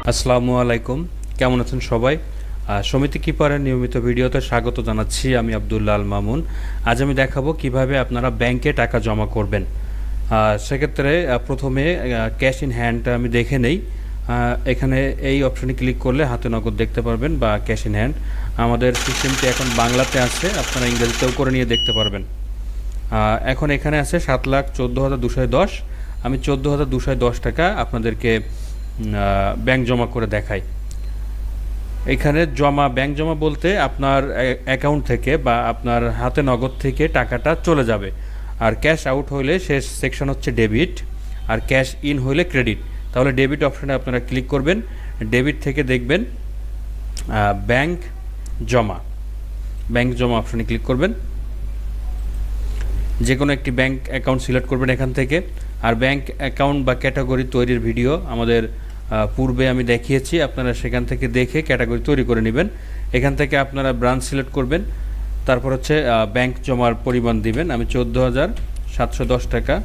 আসসালামু আলাইকুম। কেমন আছেন সবাই? সমিতি কিপারের নিয়মিত ভিডিওতে স্বাগত জানাচ্ছি। আমি আব্দুল্লাহ আল মামুন। আজ আমি দেখাবো কিভাবে আপনারা ব্যাংকে টাকা জমা করবেন। সেক্ষেত্রে প্রথমে ক্যাশ ইন হ্যান্ডটা আমি দেখে নেই। এখানে এই অপশনে ক্লিক করলে হাতে নগদ দেখতে পারবেন বা ক্যাশ ইন হ্যান্ড। আমাদের সিস্টেমটি এখন বাংলাতে আছে, আপনারা ইংরেজিতেও করে নিয়ে দেখতে পারবেন। এখন এখানে আছে 7,14,210। আমি 14,210 টাকা আপনাদেরকে ব্যাংক জমা করে দেখাই। এখানে ব্যাংক জমা বলতে আপনার অ্যাকাউন্ট থেকে বা আপনার হাতে নগদ থেকে টাকাটা চলে যাবে। আর ক্যাশ আউট হইলে শেষ সেকশন হচ্ছে ডেবিট, আর ক্যাশ ইন হইলে ক্রেডিট। তাহলে ডেবিট অপশনে আপনারা ক্লিক করবেন। ডেবিট থেকে দেখবেন ব্যাংক জমা অপশনে ক্লিক করবেন। যে কোনো একটি ব্যাংক অ্যাকাউন্ট সিলেক্ট করবেন এখান থেকে। আর ব্যাংক অ্যাকাউন্ট বা ক্যাটাগরি তৈরির ভিডিও আমাদের পূর্বে আমি দেখিয়েছি, আপনারা সেখান থেকে দেখে ক্যাটাগরি তৈরি করে নেবেন। এখান থেকে আপনারা ব্রাঞ্চ সিলেক্ট করবেন, তারপর হচ্ছে ব্যাংক জমার পরিমাণ দিবেন। আমি 14,710 টাকা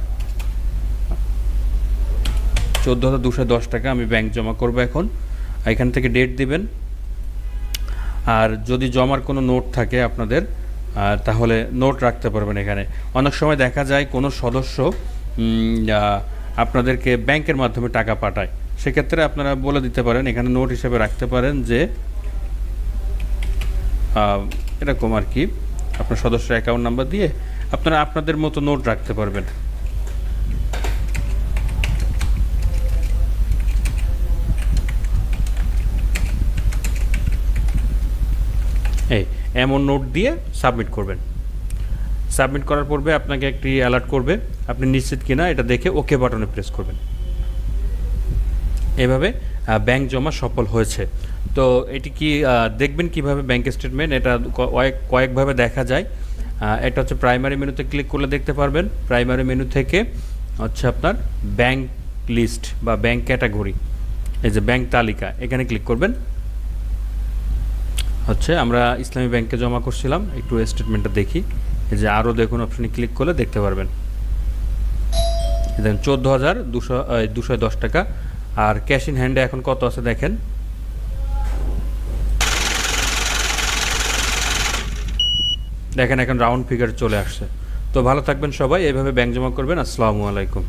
14,210 টাকা আমি ব্যাংক জমা করব এখন। এখান থেকে ডেট দিবেন। আর যদি জমার কোনো নোট থাকে আপনাদের, তাহলে নোট রাখতে পারবেন এখানে। অনেক সময় দেখা যায় কোনো সদস্য আপনাদেরকে ব্যাংকের মাধ্যমে টাকা পাঠায়, সেক্ষেত্রে আপনারা বলে দিতে পারেন, এখানে নোট হিসেবে রাখতে পারেন যে এরকম আর কি, আপনার সদস্যের অ্যাকাউন্ট নাম্বার দিয়ে আপনারা আপনাদের মতো নোট রাখতে পারবেন। এমন নোট দিয়ে সাবমিট করবেন। সাবমিট করার পূর্বে আপনাকে একটি অ্যালার্ট করবে, আপনি নিশ্চিত কিনা এটা দেখে ওকে বাটনে প্রেস করবেন। এভাবে ব্যাংক জমা সফল হয়েছে। তো এটি কি দেখবেন কিভাবে ব্যাংক স্টেটমেন্ট, এটা কয়েকভাবে দেখা যায়। একটা হচ্ছে প্রাইমারি মেনুতে ক্লিক করলে দেখতে পারবেন। প্রাইমারি মেনু থেকে হচ্ছে আপনার ব্যাংক লিস্ট বা ব্যাংক ক্যাটাগরি, এই যে ব্যাংক তালিকা, এখানে ক্লিক করবেন। হচ্ছে আমরা ইসলামী ব্যাংকে জমা করছিলাম, একটু স্টেটমেন্টটা দেখি। এই যে আরও দেখুন অপশনে ক্লিক করলে দেখতে পারবেন। দেখেন 14,210 টাকা। আর ক্যাশ ইন হ্যান্ডে এখন কত আছে দেখেন। এখন রাউন্ড ফিগার চলে আসছে। তো ভালো থাকবেন সবাই, এইভাবে ব্যাংক জমা করবেন। আসসালামু আলাইকুম।